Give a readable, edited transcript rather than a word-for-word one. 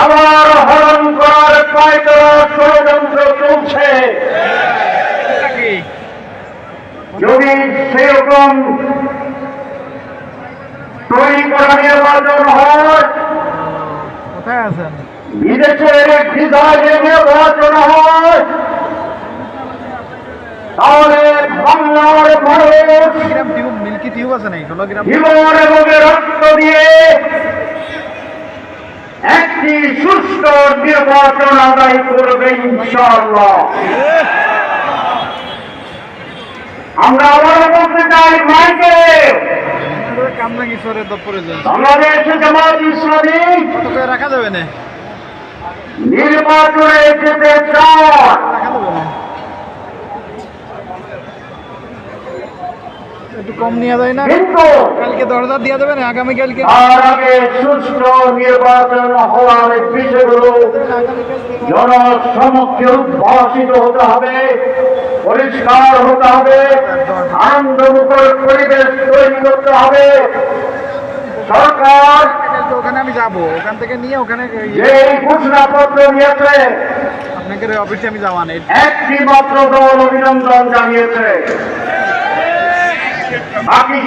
আবার হরণ করার পায়তারা ষড়যন্ত্র চলছে। যদি সেরকম তৈরি করা নির্বাচন হয়, কোথায় আছেন? বিদেশের ভিসায় নির্বাচন হয়, তাহলে বাংলার মানুষ মিল্কি টিউব আছে নাই? 16 গ্রাম জীবন এবং রক্ত দিয়ে একটি সুষ্ঠু নির্বাচন আদায় করবে ইনশাআল্লাহ। আমরা আবার বলতে চাই মাইকে, কামরাঙ্গীশ্বরের দপ্তরে যান। বাংলাদেশ জামাত ইসলামী কত করে রাখা যাবে না? নির্বাচনে যেতে চায়, রাখা যাবে না, একটু কম নিয়ে যায় না? কিন্তু কালকে 10,000 দেওয়া যাবে না? আগামীকালকে তার আগে সুষ্ঠু নির্বাচন হওয়ার বিষয়গুলো জনসমক্ষে উদ্ভাসিত হতে হবে, পরিষ্কার হতে হবে, আনন্দমুখর পরিবেশ তৈরি করতে হবে। সরকার কালকে ওখানে আমি যাবো, ওখান থেকে নিয়ে ওখানে যে ঘোষণাপত্র নিয়েছে, আপনাকে অফিসে আমি যাওয়া নেই। একটি মাত্র দল অভিনন্দন জানিয়েছে, বাকি